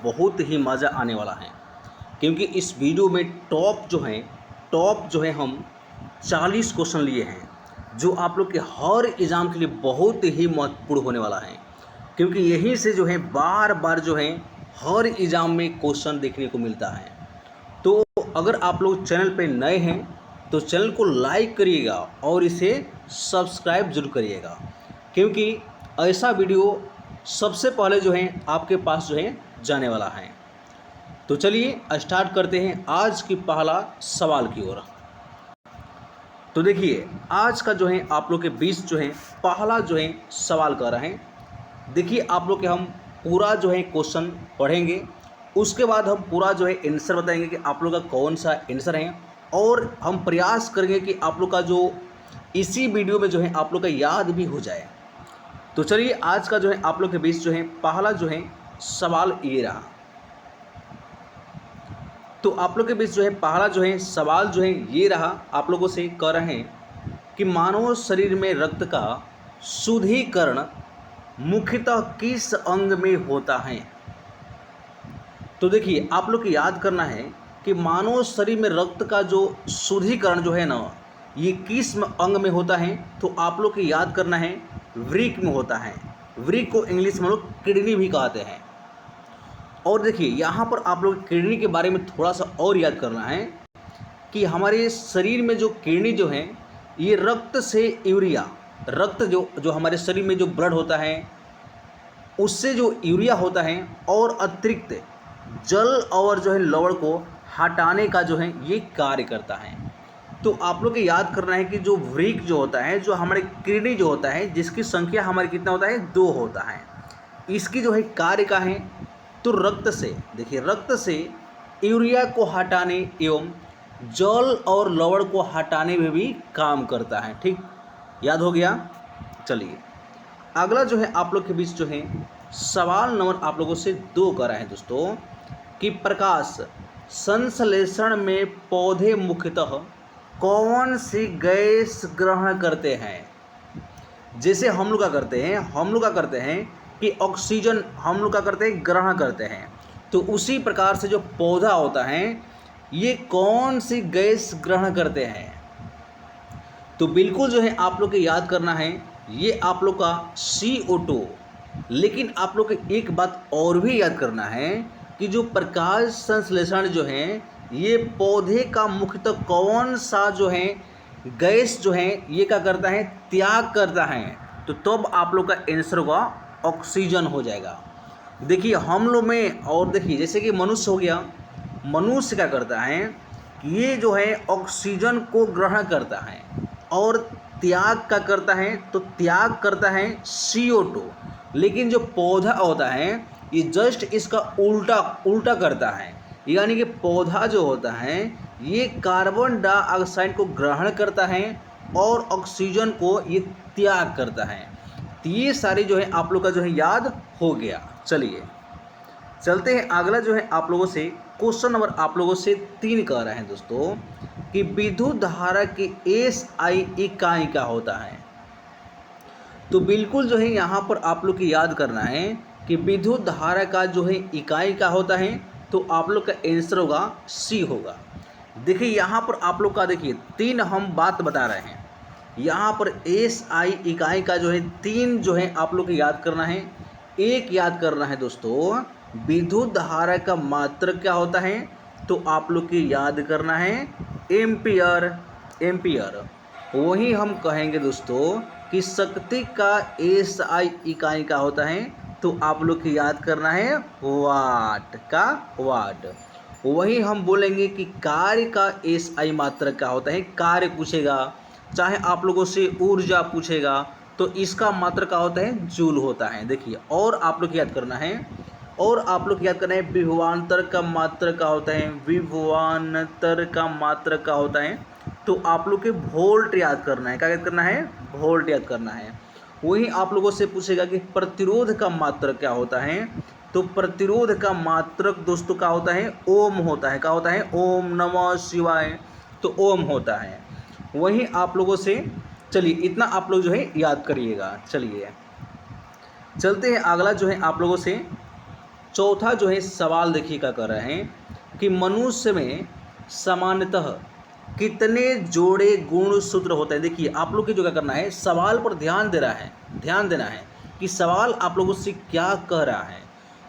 बहुत ही मज़ा आने वाला है, क्योंकि इस वीडियो में टॉप जो है हम 40 क्वेश्चन लिए हैं, जो आप लोग के हर एग्ज़ाम के लिए बहुत ही महत्वपूर्ण होने वाला है, क्योंकि यहीं से जो है बार बार जो है हर एग्ज़ाम में क्वेश्चन देखने को मिलता है। तो अगर आप लोग चैनल पे नए हैं तो चैनल को लाइक करिएगा और इसे सब्सक्राइब जरूर करिएगा, क्योंकि ऐसा वीडियो सबसे पहले जो है आपके पास जो है जाने वाला है। तो चलिए स्टार्ट करते हैं आज की पहला सवाल की ओर। तो देखिए आज का जो है आप लोग के बीच जो है पहला जो है सवाल कर रहे हैं। देखिए आप लोग के हम पूरा जो है क्वेश्चन पढ़ेंगे, उसके बाद हम पूरा जो है आंसर बताएंगे कि आप लोग का कौन सा आंसर है, और हम प्रयास करेंगे कि आप लोग का जो इसी वीडियो में जो है आप लोग का याद भी हो जाए। तो चलिए आज का जो है आप लोग के बीच जो है पहला जो है सवाल ये रहा। तो आप लोग के बीच जो है पहला जो है सवाल जो है ये रहा, आप लोगों से कह रहे हैं कि मानव शरीर में रक्त का शुद्धिकरण मुख्यतः किस अंग में होता है। तो देखिए आप लोग को याद करना है कि मानव शरीर में रक्त का जो शुद्धिकरण जो है ना, ये किस अंग में होता है। तो आप लोग को याद करना है वृक्क में होता है। वृक्क को इंग्लिश में लोग किडनी भी कहते हैं। और देखिए यहाँ पर आप लोग किडनी के बारे में थोड़ा सा और याद करना है कि हमारे शरीर में जो किडनी जो है ये रक्त से यूरिया, रक्त जो हमारे शरीर में जो ब्लड होता है उससे जो यूरिया होता है और अतिरिक्त जल और जो है लवण को हटाने का जो है ये कार्य करता है। तो आप लोग को याद करना है कि जो वृक्क जो होता है, जो हमारे किडनी जो होता है, जिसकी संख्या हमारी कितना होता है 2 होता है, इसकी जो है कार्य का है तो रक्त से, देखिए रक्त से यूरिया को हटाने एवं जल और लवण को हटाने में भी काम करता है। ठीक, याद हो गया। चलिए अगला जो है आप लोग के बीच जो है सवाल नंबर आप लोगों से 2 कर रहे हैं दोस्तों कि प्रकाश संश्लेषण में पौधे मुख्यतः कौन सी गैस ग्रहण करते हैं। जैसे हम लोग क्या करते हैं कि ऑक्सीजन हम लोग क्या करते हैं ग्रहण करते हैं, तो उसी प्रकार से जो पौधा होता है ये कौन सी गैस ग्रहण करते हैं। तो बिल्कुल जो है आप लोग को याद करना है ये आप लोग का CO2। लेकिन आप लोग को एक बात और भी याद करना है कि जो प्रकाश संश्लेषण जो है ये पौधे का मुख्यतः कौन सा जो है गैस जो है ये क्या करता है, त्याग करता है। तो तब आप लोग का आंसर होगा ऑक्सीजन हो जाएगा। देखिए हम लोग में, और देखिए जैसे कि मनुष्य हो गया, मनुष्य क्या करता है कि ये जो है ऑक्सीजन को ग्रहण करता है और त्याग का करता है, तो त्याग करता है CO2। लेकिन जो पौधा होता है ये जस्ट इसका उल्टा करता है, यानी कि पौधा जो होता है ये कार्बन डाइऑक्साइड को ग्रहण करता है और ऑक्सीजन को ये त्याग करता है। तो ये सारे जो है आप लोग का जो है याद हो गया। चलिए चलते हैं अगला जो है आप लोगों से क्वेश्चन नंबर आप लोगों से 3 कह रहे हैं दोस्तों कि विद्युत धारा की SI इकाई क्या होता है। तो बिल्कुल जो है यहाँ पर आप लोग को याद करना है कि विद्युत धारा का जो है इकाई क्या होता है, तो आप लोग का आंसर होगा C होगा। देखिए यहाँ पर आप लोग का देखिए 3 हम बात बता रहे हैं, यहाँ पर SI इकाई का जो है 3 जो है आप लोग को याद करना है। एक याद करना है दोस्तों विद्युत धारा का मात्रक क्या होता है, तो आप लोग की याद करना है एम्पियर। वही हम कहेंगे दोस्तों कि शक्ति का SI इकाई का होता है, तो आप लोग की याद करना है वाट। वही हम बोलेंगे कि कार्य का SI मात्रक क्या होता है, कार्य पूछेगा, चाहे आप लोगों से ऊर्जा पूछेगा तो इसका मात्रक क्या होता है, जूल होता है। देखिए और आप लोग याद करना है, विभवांतर का मात्रक क्या होता है, विभवांतर का मात्रक क्या होता है, तो आप लोग के वोल्ट याद करना है। क्या याद करना है, वोल्ट याद करना है। वही आप लोगों से पूछेगा कि प्रतिरोध का मात्रक क्या होता है, तो प्रतिरोध का मात्रक दोस्तों क्या होता है, ओम होता है। क्या होता है, ओम नमः शिवाय, तो ओम होता है। वही आप लोगों से, चलिए इतना आप लोग जो है याद करिएगा। चलिए चलते हैं अगला जो है आप लोगों से चौथा जो है सवाल देखिए क्या कर रहे हैं कि मनुष्य में सामान्यतः कितने जोड़े गुणसूत्र होते हैं। देखिए आप लोग को जो क्या करना है, सवाल पर ध्यान देना है कि सवाल आप लोगों से क्या कह रहा है।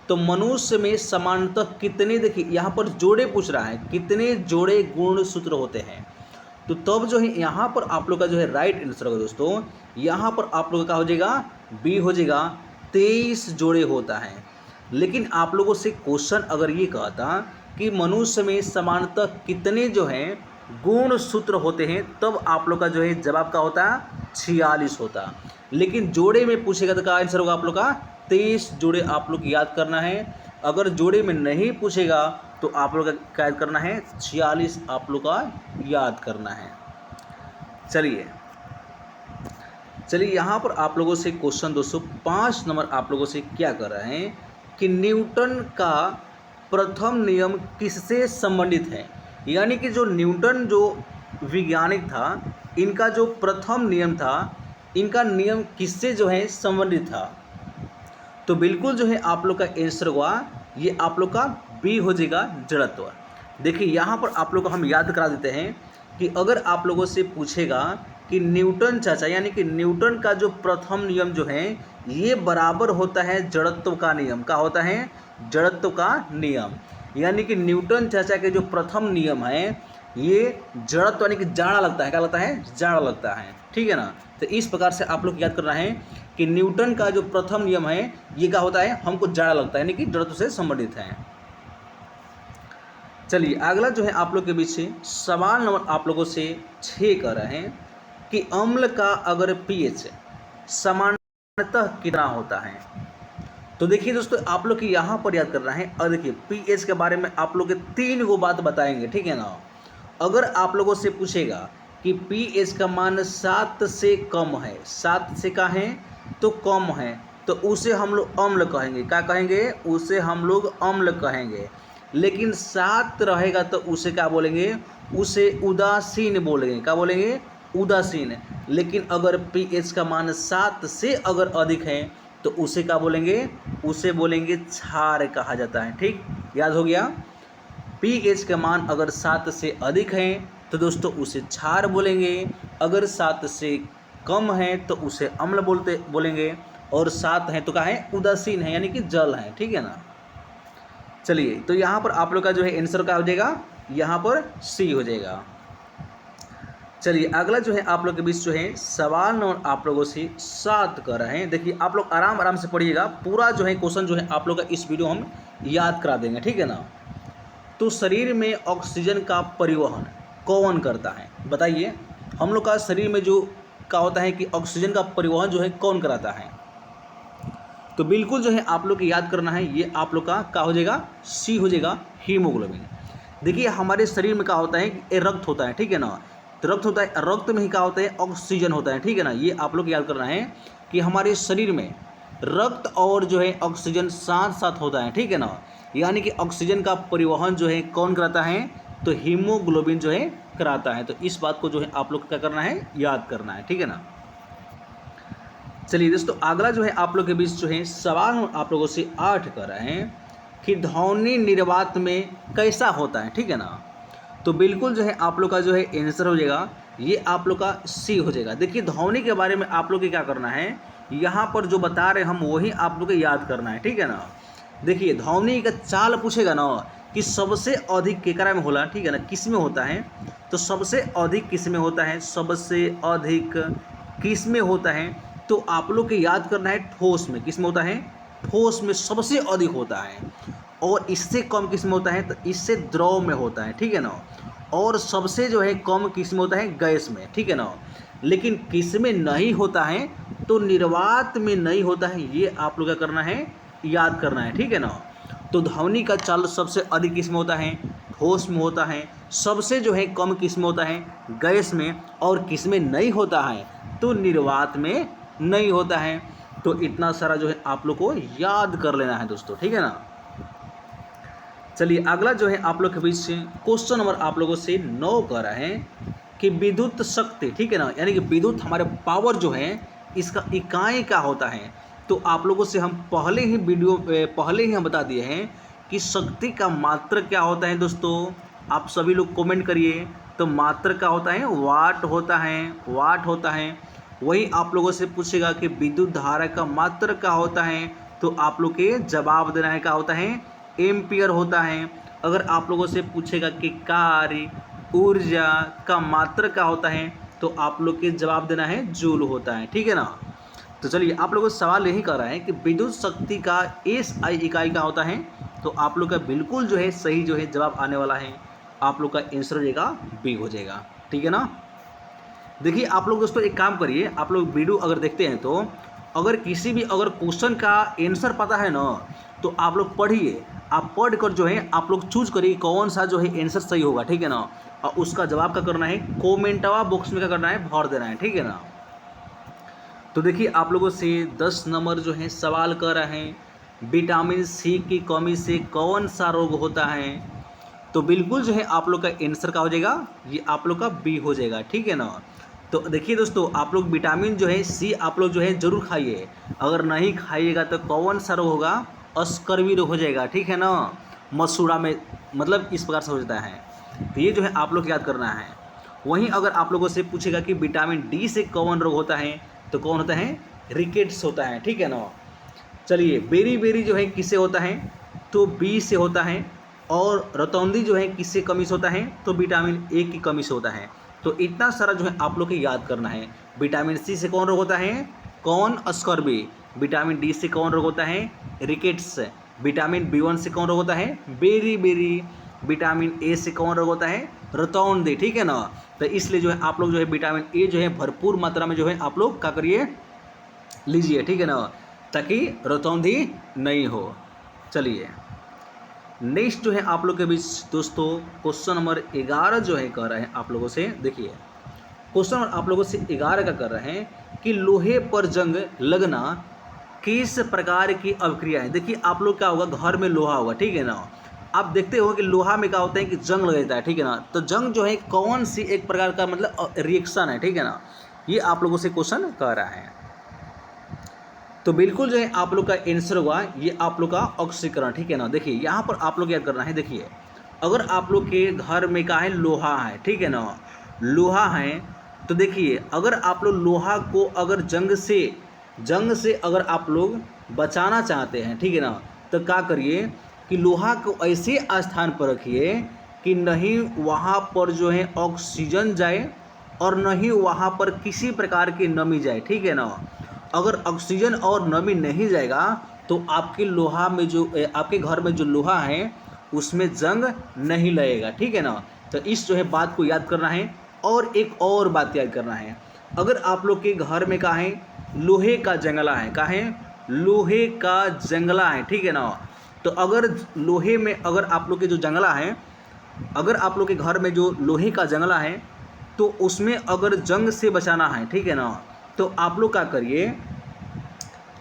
तो मनुष्य में सामान्यतः कितने, देखिए यहाँ पर जोड़े पूछ रहा है, कितने जोड़े गुणसूत्र होते हैं। तो तब जो है यहाँ पर आप लोग का जो है राइट आंसर होगा दोस्तों, यहाँ पर आप लोग का हो जाएगा बी हो जाएगा 23 जोड़े होता है। लेकिन आप लोगों से क्वेश्चन अगर ये कहता कि मनुष्य में सामान्यतः कितने जो हैं गुणसूत्र होते हैं, तब आप लोग का जो है जवाब का होता 46 होता। लेकिन जोड़े में पूछेगा तो क्या आंसर होगा आप लोग का 23 जोड़े आप लोग याद करना है। अगर जोड़े में नहीं पूछेगा तो आप लोग का क्या याद करना है, 46 आप लोग का याद करना है। चलिए यहाँ पर आप लोगों से क्वेश्चन दोस्तों 5 नंबर आप लोगों से क्या कर रहे हैं कि न्यूटन का प्रथम नियम किससे संबंधित है। यानी कि जो न्यूटन जो वैज्ञानिक था, इनका जो प्रथम नियम था, इनका नियम किससे जो है संबंधित था। तो बिल्कुल जो है आप लोग का आंसर हुआ ये आप लोग का बी हो जाएगा जड़त्व। देखिए यहाँ पर आप लोग को हम याद करा देते हैं कि अगर आप लोगों से पूछेगा कि न्यूटन चाचा, यानी कि न्यूटन का जो प्रथम नियम जो है ये बराबर होता है जड़त्व का नियम। का होता है जड़त्व का नियम। यानी कि न्यूटन चाचा के जो प्रथम नियम है ये जड़त्व यानी कि जाड़ा लगता है। क्या लगता है, जाड़ा लगता है, ठीक है ना। तो इस प्रकार से आप लोग याद करना है कि न्यूटन का जो प्रथम नियम है ये क्या होता है, हमको जाड़ा लगता है, यानी कि जड़त्व से संबंधित है। चलिए अगला जो है आप लोग के बीच से सवाल नंबर आप लोगों से 6 कर रहे हैं कि अम्ल का अगर पीएच सामान्यतः कितना होता है। तो देखिए दोस्तों आप लोग की यहाँ पर याद करना है। और देखिए पीएच के बारे में आप लोग के 3 गो बात बताएंगे, ठीक है ना। अगर आप लोगों से पूछेगा कि पीएच का मान 7 से कम है, 7 से का है तो कम है, तो उसे हम लोग अम्ल कहेंगे। क्या कहेंगे, उसे हम लोग अम्ल कहेंगे। लेकिन 7 रहेगा तो उसे क्या बोलेंगे, उसे उदासीन बोलेंगे। क्या बोलेंगे, उदासीन। लेकिन अगर पीएच का मान 7 से अगर अधिक है तो उसे क्या बोलेंगे, उसे बोलेंगे क्षार कहा जाता है। ठीक, याद हो गया। पीएच का मान अगर 7 से अधिक है तो दोस्तों उसे क्षार बोलेंगे, अगर 7 से कम है तो उसे अम्ल बोलेंगे, और 7 है तो क्या है, उदासीन है, यानी कि जल है, ठीक है ना। चलिए तो यहाँ पर आप लोग का जो है आंसर क्या हो जाएगा, यहाँ पर सी हो जाएगा। चलिए अगला जो है आप लोग के बीच जो है सवाल नंबर आप लोगों से 7 कर रहे हैं। देखिए आप लोग आराम से पढ़िएगा, पूरा जो है क्वेश्चन जो है आप लोग का इस वीडियो हम याद करा देंगे, ठीक है ना। तो शरीर में ऑक्सीजन का परिवहन कौन करता है, बताइए। हम लोग का शरीर में जो क्या होता है कि ऑक्सीजन का परिवहन जो है कौन कराता है। तो बिल्कुल जो है आप लोग को याद करना है, ये आप लोग का क्या हो जाएगा, सी हो जाएगा, हीमोग्लोबिन। देखिए हमारे शरीर में क्या होता है कि रक्त होता है, ठीक है ना। तो रक्त होता है, रक्त में ही क्या होता है, ऑक्सीजन होता है, ठीक है ना। ये आप लोग याद करना है कि हमारे शरीर में रक्त और जो है ऑक्सीजन साथ साथ होता है, ठीक है ना। यानी कि ऑक्सीजन का परिवहन जो है कौन कराता है, तो हीमोग्लोबिन जो है कराता है। तो इस बात को जो है आप लोग को क्या करना है, याद करना है, ठीक है ना। चलिए दोस्तों अगला जो है आप लोग के बीच जो है सवाल आप लोगों से 8 कर रहे हैं कि ध्वनि निर्वात में कैसा होता है, ठीक है ना। तो बिल्कुल जो है आप लोग का जो है आंसर हो जाएगा, ये आप लोग का सी हो जाएगा। देखिए ध्वनि के बारे में आप लोग को क्या करना है, यहाँ पर जो बता रहे हम वही आप लोग को याद करना है, ठीक है ना। देखिए ध्वनि का चाल पूछेगा ना कि सबसे अधिक केकरा में होला, ठीक है ना, किस में होता है। तो सबसे अधिक किस में होता है, सबसे अधिक किस में होता है, तो आप लोग को याद करना है ठोस में। किस में होता है, ठोस में सबसे अधिक होता है। और इससे कम किस में होता है, तो इससे द्रव में होता है, ठीक है ना। और सबसे जो है कम किस में होता है, गैस में, ठीक है ना। लेकिन किस में नहीं होता है, तो निर्वात में नहीं होता है। ये आप लोग क्या करना है, याद करना है, ठीक है ना। तो ध्वनि का चाल सबसे अधिक किस में होता है, ठोस में होता है। सबसे जो है कम किस में होता है, गैस में। और किस में नहीं होता है, तो निर्वात में नहीं होता है। तो इतना सारा जो है आप लोग को याद कर लेना है दोस्तों, ठीक है ना। चलिए अगला जो है आप लोग के बीच से क्वेश्चन नंबर आप लोगों से 9 कर रहे हैं कि विद्युत शक्ति, ठीक है ना, यानी कि विद्युत हमारे पावर जो है इसका इकाई क्या होता है। तो आप लोगों से हम पहले ही हम बता दिए हैं कि शक्ति का मात्रक क्या होता है दोस्तों। आप सभी लोग कमेंट करिए। तो मात्रक क्या होता है, वाट होता है, वाट होता है। वही आप लोगों से पूछेगा कि विद्युत धारा का मात्रक क्या होता है, तो आप लोग के जवाब देना है क्या होता है, एम्पियर होता है। अगर आप लोगों से पूछेगा कि कार्य ऊर्जा का मात्रक क्या होता है, तो आप लोग के जवाब देना है जूल होता है, ठीक है ना। तो चलिए, आप लोगों से सवाल यही कर रहा है कि विद्युत शक्ति का SI इकाई क्या होता है। तो आप लोग का बिल्कुल जो है सही जो है जवाब आने वाला है। आप लोग का आंसर हो जाएगा बी हो जाएगा, ठीक है ना। देखिए आप लोग दोस्तों एक काम करिए, आप लोग वीडियो अगर देखते हैं तो अगर किसी भी अगर क्वेश्चन का आंसर पता है ना, तो आप लोग पढ़िए। आप पढ़ कर जो है आप लोग चूज करिए कौन सा जो है आंसर सही होगा, ठीक है ना। और उसका जवाब क्या करना है, कमेंटवा बॉक्स में क्या करना है, भर देना है, ठीक है ना। तो देखिए आप लोगों से 10 नंबर जो है सवाल कर रहे हैं, विटामिन सी की कमी से कौन सा रोग होता है। तो बिल्कुल जो है आप लोग का आंसर क्या हो जाएगा, ये आप लोग का बी हो जाएगा, ठीक है ना। तो देखिए दोस्तों, आप लोग विटामिन जो है सी आप लोग जो है जरूर खाइए। अगर नहीं खाइएगा तो कौन सा रोग होगा, अस्कर्वी रोग हो जाएगा, ठीक है ना। मसूड़ा में मतलब इस प्रकार से हो जाता है। तो ये जो है आप लोग याद करना है। वहीं अगर आप लोगों से पूछेगा कि विटामिन डी से कौन रोग होता है, तो कौन होता है, रिकेट्स होता है, ठीक है ना। चलिए, बेरी बेरी जो है किससे होता है, तो बी से होता है। और रतौंधी जो है किससे कमी से होता है, तो विटामिन ए की कमी से होता है। तो इतना सारा जो है आप लोग को याद करना है। विटामिन सी से कौन रोग होता है, कौन, अस्कर्वी। विटामिन डी से कौन रोग होता है, रिकेट्स। विटामिन B1 से कौन रोग होता है, बेरी बेरी। विटामिन ए से कौन रोग होता है, रतौंधी, ठीक है ना। तो इसलिए जो है आप लोग जो है विटामिन ए जो है भरपूर मात्रा में जो है आप लोग क्या करिए, लीजिए, ठीक है ना, ताकि रतौंधी नहीं हो। चलिए नेक्स्ट जो है आप लोग के बीच दोस्तों क्वेश्चन नंबर 11 जो है कह रहे हैं आप लोगों से। देखिए क्वेश्चन नंबर आप लोगों से 11 का कर रहे हैं कि लोहे पर जंग लगना किस प्रकार की अभिक्रिया है। देखिए आप लोग क्या होगा, घर में लोहा होगा, ठीक है ना। आप देखते हो कि लोहा में क्या होता है कि जंग लग जाता है, ठीक है ना। तो जंग जो है कौन सी एक प्रकार का मतलब रिएक्शन है, ठीक है ना। ये आप लोगों से क्वेश्चन कह रहा है। तो बिल्कुल जो है आप लोग का आंसर हुआ ये आप लोग का ऑक्सीकरण, ठीक है ना। देखिए यहाँ पर आप लोग याद करना है। देखिए अगर आप लोग के घर में क्या है, लोहा है, ठीक है ना, लोहा है। तो देखिए अगर आप लोग लोहा को अगर जंग से अगर आप लोग बचाना चाहते हैं, ठीक है ना, तो क्या करिए कि लोहा को ऐसे स्थान पर रखिए कि नहीं वहाँ पर जो है ऑक्सीजन जाए और नहीं वहाँ पर किसी प्रकार की नमी जाए, ठीक है ना। अगर ऑक्सीजन और नमी नहीं जाएगा तो आपके लोहा में जो आपके घर में जो लोहा है उसमें जंग नहीं लगेगा, ठीक है ना। तो इस जो है बात को याद करना है। और एक और बात याद करना है, अगर आप लोग के घर में क्या है, लोहे का जंगला है, क्या है, लोहे का जंगला है, ठीक है ना। तो अगर लोहे में अगर आप लोग के जो जंगला है, अगर आप लोग के घर में जो लोहे का जंगला है तो उसमें अगर जंग से बचाना है, ठीक है ना, तो आप लोग क्या करिए,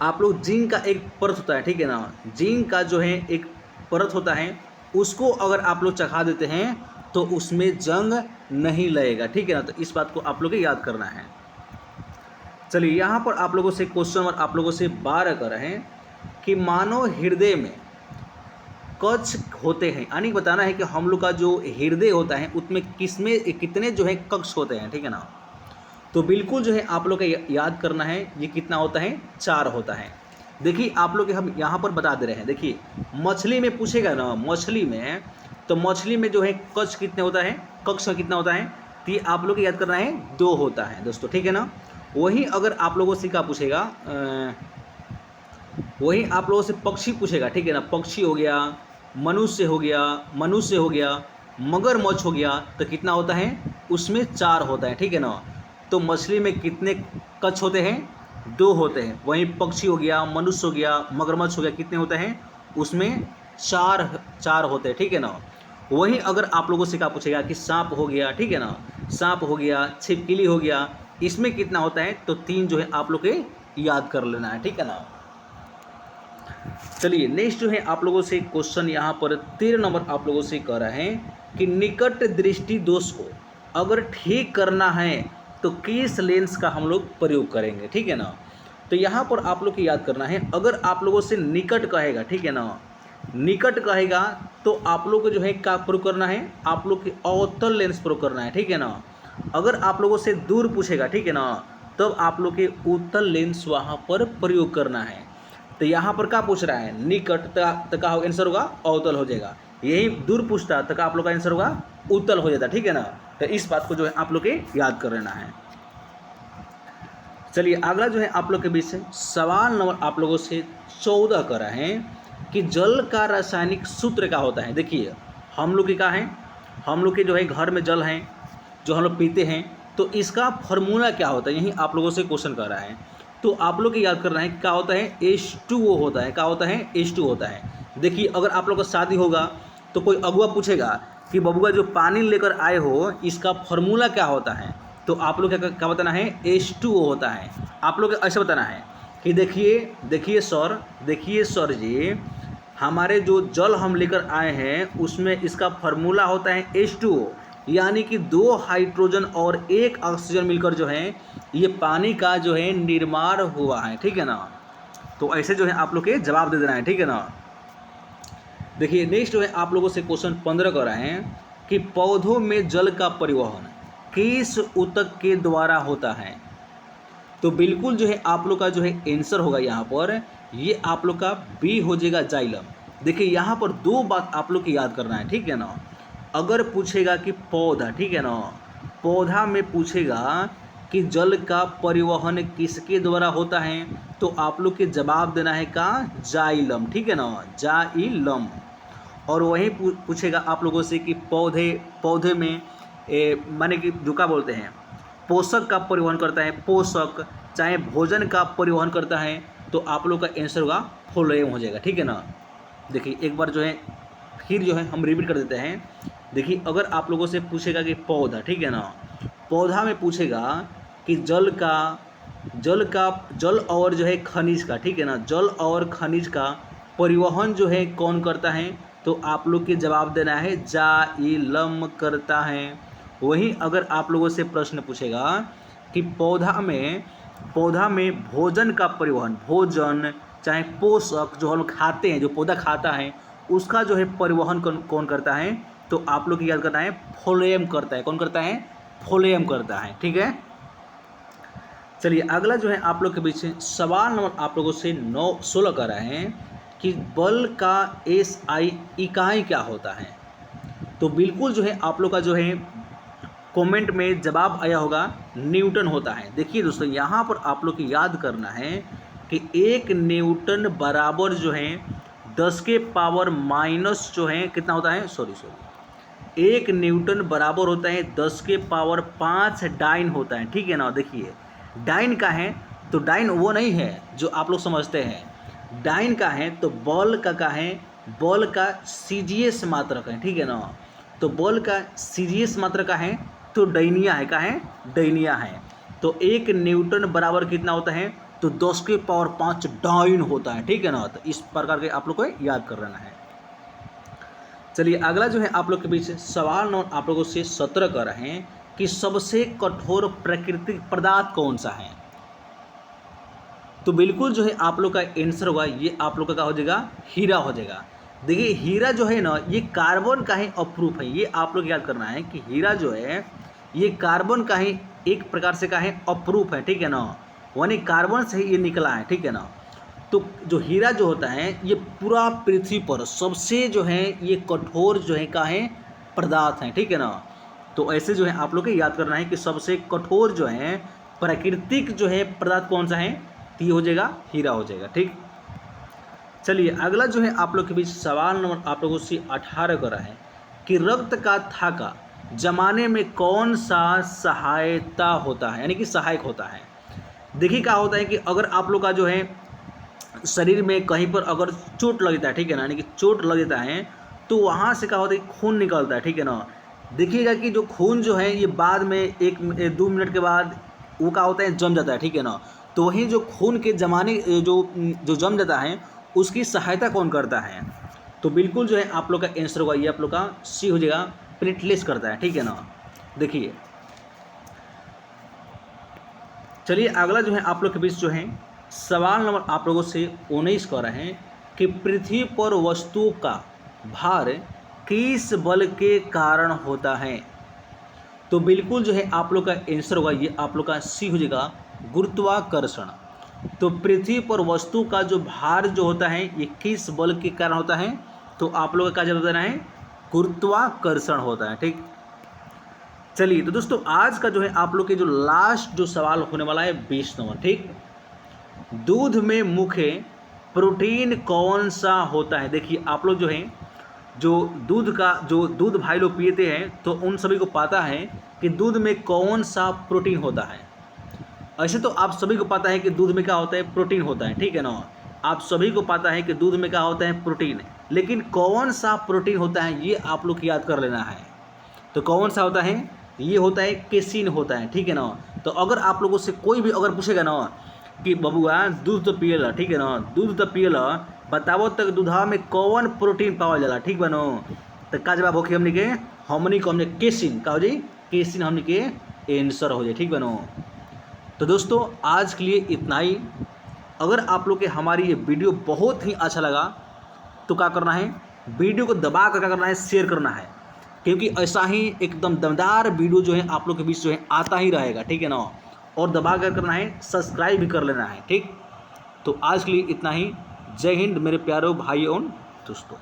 आप लोग जिंक का एक परत होता है, ठीक है ना, जिंक का जो है एक परत होता है, उसको अगर आप लोग चखा देते हैं तो उसमें जंग नहीं लगेगा, ठीक है ना। तो इस बात को आप लोग को याद करना है। चलिए यहाँ पर आप लोगों से क्वेश्चन नंबर आप लोगों से 12 कर रहे हैं कि मानव हृदय में कक्ष होते हैं, यानी बताना है कि हम लोग का जो हृदय होता है उसमें कितने जो है कक्ष होते हैं, ठीक है ना। तो बिल्कुल जो है आप लोग को याद करना है, ये कितना होता है, 4 होता है। देखिए आप लोग हम यहाँ पर बता दे रहे हैं। देखिए मछली में पूछेगा ना, मछली में तो मछली में जो है कक्ष कितने होता है, कक्ष कितना होता है, तो ये आप लोग को याद करना है 2 होता है दोस्तों, ठीक है ना। वहीं अगर आप लोगों से क्या पूछेगा, वहीं आप लोगों से पक्षी पूछेगा, ठीक है ना, पक्षी हो गया, मनुष्य हो गया, मगरमच्छ हो गया, तो कितना होता है, उसमें 4 होता है, ठीक है ना। तो मछली में कितने कक्ष होते हैं, 2 होते हैं। वहीं पक्षी हो गया, मनुष्य हो गया, मगरमच्छ हो गया, कितने होते हैं, उसमें 4 होते हैं, ठीक है ना। वहीं अगर आप लोगों से क्या पूछेगा कि सांप हो गया, ठीक है ना, सांप हो गया, छिपकली हो गया, इसमें कितना होता है, तो 3 जो है आप लोग के याद कर लेना है, ठीक है ना। चलिए नेक्स्ट जो है आप लोगों से क्वेश्चन यहाँ पर 13 नंबर आप लोगों से कह रहे हैं कि निकट दृष्टि दोष को अगर ठीक करना है तो किस लेंस का हम लोग प्रयोग करेंगे, ठीक है ना। तो यहाँ पर आप लोग को याद करना है, अगर आप लोगों से निकट कहेगा, ठीक है ना, निकट कहेगा तो आप लोग को जो है क्या प्रयोग करना है, आप लोग के अवतल लेंस प्रयोग करना है, ठीक है ना। अगर आप लोगों से दूर पूछेगा, ठीक है ना, तब आप लोग के उत्तल लेंस वहाँ पर प्रयोग करना है। तो यहाँ पर क्या पूछ रहा है, निकट, तो का आंसर होगा अवतल हो जाएगा। यही दूर पूछता तो आप लोग का आंसर होगा उत्तल हो जाता, ठीक है ना। तो इस बात को जो है आप लोग के याद कर लेना है। चलिए अगला जो है आप लोग के बीच से सवाल नंबर आप लोगों से 14 कर रहे हैं कि जल का रासायनिक सूत्र क्या होता है। देखिए हम लोग के क्या है, हम लोग के जो है घर में जल है जो हम लोग पीते हैं, तो इसका फॉर्मूला क्या होता है, यही आप लोगों से क्वेश्चन कर रहा है। तो आप लोग को याद करना है क्या होता है, H2O होता है। क्या होता है, H2O होता है। देखिए अगर आप लोग का शादी होगा तो कोई अगुआ पूछेगा कि बबुआ जो पानी लेकर आए हो इसका फॉर्मूला क्या होता है, तो आप लोग क्या बताना है, H2O होता है। आप लोग ऐसे बताना है कि देखिए सर जी, हमारे जो जल हम लेकर आए हैं उसमें इसका फॉर्मूला होता है H2O, यानी कि 2 हाइड्रोजन और 1 ऑक्सीजन मिलकर जो है ये पानी का जो है निर्माण हुआ है, ठीक है ना। तो ऐसे जो है आप लोग के जवाब दे देना है, ठीक है ना। देखिए नेक्स्ट जो है आप लोगों से क्वेश्चन 15 कर रहे हैं कि पौधों में जल का परिवहन किस ऊतक के द्वारा होता है। तो बिल्कुल जो है आप लोग का जो है आंसर होगा यहाँ पर, ये आप लोग का बी हो जाएगा, जाइलम। देखिए यहाँ पर 2 बात आप लोग की याद करना है, ठीक है ना। अगर पूछेगा कि पौधा, ठीक है ना, पौधा में पूछेगा कि जल का परिवहन किसके द्वारा होता है, तो आप लोग के जवाब देना है का, जाइलम, ठीक है ना, जाइलम। और वहीं पूछेगा आप लोगों से कि पौधे में माने कि जो क्या बोलते हैं, पोषक का परिवहन करता है, पोषक चाहे भोजन का परिवहन करता है, तो आप लोग का आंसर होगा फ्लोएम हो जाएगा, ठीक है ना। देखिए एक बार जो है फिर जो है हम रिपीट कर देते हैं। देखिए अगर आप लोगों से पूछेगा कि पौधा, ठीक है ना, पौधा में पूछेगा कि जल और जो है खनिज का, ठीक है ना, जल और खनिज का परिवहन जो है कौन करता है, तो आप लोग के जवाब देना है जाइलम करता है। वहीं अगर आप लोगों से प्रश्न पूछेगा कि पौधा में भोजन का परिवहन, भोजन चाहे पोषक जो हम खाते हैं, जो पौधा खाता है उसका जो है परिवहन कौन करता है, तो आप लोग को याद करना है फ्लोएम करता है। कौन करता है, फ्लोएम करता है, ठीक है। चलिए अगला जो है आप लोग के बीच सवाल नंबर आप लोगों से 16 कर रहे हैं कि बल का SI इकाई क्या होता है। तो बिल्कुल जो है आप लोग का जो है कमेंट में जवाब आया होगा न्यूटन होता है। देखिए दोस्तों यहाँ पर आप लोग को याद करना है कि 1 न्यूटन बराबर जो है 10 के पावर माइनस जो है कितना होता है, 1 न्यूटन बराबर होता है 10 के पावर 5 डाइन होता है, ठीक है ना। देखिए डाइन का है तो डाइन वो नहीं है जो आप लोग समझते हैं, डाइन का है तो बल का है, बल का CGS मात्रक है, ठीक है ना। तो बल का CGS मात्रक का है तो डैनिया है, का है, डैनिया है। तो 1 न्यूटन बराबर कितना होता है, तो 10 के पावर 5 डाइन होता है, ठीक है ना। तो इस प्रकार के आप लोग को याद कर लेना है। चलिए अगला जो है आप लोग के बीच सवाल नंबर आप लोगों से 17 कर रहे हैं कि सबसे कठोर प्राकृतिक पदार्थ कौन सा है। तो बिल्कुल जो है आप लोग का आंसर होगा, ये आप लोग का क्या हो जाएगा, हीरा हो जाएगा। देखिए हीरा जो है ना ये कार्बन का ही अप्रूफ है, ये आप लोग याद करना है कि हीरा जो है ये कार्बन का ही एक प्रकार से का है अप्रूफ है, ठीक है ना, यानी कार्बन से ही ये निकला है, ठीक है ना। तो जो हीरा जो होता है ये पूरा पृथ्वी पर सबसे जो है ये कठोर जो है का है पदार्थ है, ठीक है ना। तो ऐसे जो है आप लोग को याद करना है कि सबसे कठोर जो है प्राकृतिक जो है पदार्थ कौन सा है, तो ये हो जाएगा हीरा हो जाएगा, ठीक। चलिए अगला जो है आप लोग के बीच सवाल नंबर आप लोगों से 18 कर रहा है कि रक्त का थाका जमाने में कौन सा सहायता होता है, यानी कि सहायक होता है। देखिए क्या होता है कि अगर आप लोग का जो है शरीर में कहीं पर अगर चोट लगता है, ठीक है ना, यानी कि चोट लगता है तो वहाँ से क्या होता है खून निकलता है, ठीक है ना। देखिएगा कि जो खून जो है ये बाद में 1-2 मिनट के बाद वो क्या होता है जम जाता है, ठीक है ना। तो वहीं जो खून के जमाने जो जम जाता है उसकी सहायता कौन करता है, तो बिल्कुल जो है आप लोग का आंसर होगा ये आप लोग का सी हो जाएगा, प्लेटलेट्स करता है, ठीक है ना। देखिए चलिए अगला जो है आप लोग के बीच जो है सवाल नंबर आप लोगों से 19 कर रहे हैं कि पृथ्वी पर वस्तुओं का भार किस बल के कारण होता है। तो बिल्कुल जो है आप लोग का आंसर होगा, ये आप लोग का सी हो जाएगा, गुरुत्वाकर्षण। तो पृथ्वी पर वस्तु का जो भार जो होता है ये किस बल के कारण होता है, तो आप लोग का क्या जवाब देना है, गुरुत्वाकर्षण होता है। ठीक, चलिए तो दोस्तों आज का जो है आप लोग के जो लास्ट जो सवाल होने वाला है 20 नंबर। ठीक, दूध में मुख्य प्रोटीन कौन सा होता है। देखिए आप लोग जो है जो दूध भाई लोग पीते हैं तो उन सभी को पता है कि दूध में कौन सा प्रोटीन होता है। ऐसे तो आप सभी को पता है कि दूध में क्या होता है, प्रोटीन होता है, ठीक है ना। आप सभी को पता है कि दूध में क्या होता है, प्रोटीन, लेकिन कौन सा प्रोटीन होता है ये आप लोग याद कर लेना है। तो कौन सा होता है, ये होता है केसिन होता है, ठीक है ना। तो अगर आप लोगों से कोई भी अगर पूछेगा ना कि बबुआ दूध तो पियला, ठीक है ना, दूध तो पियला, बताओ तक दूधा में कौन प्रोटीन पावल जाला, ठीक बनो, तो का जवाब होके हमनी को केसिन का हो जाए, केसिन हमनी के आंसर हो जाए, ठीक बनो। तो दोस्तों आज के लिए इतना ही। अगर आप लोग के हमारी ये वीडियो बहुत ही अच्छा लगा तो क्या करना है, वीडियो को दबा कर क्या करना है, शेयर करना है, क्योंकि ऐसा ही एकदम दमदार वीडियो जो है आप लोग के बीच जो है आता ही रहेगा, ठीक है ना। और दबा कर करना है, सब्सक्राइब भी कर लेना है। ठीक, तो आज के लिए इतना ही। जय हिंद मेरे प्यारे भाइयों दोस्तों।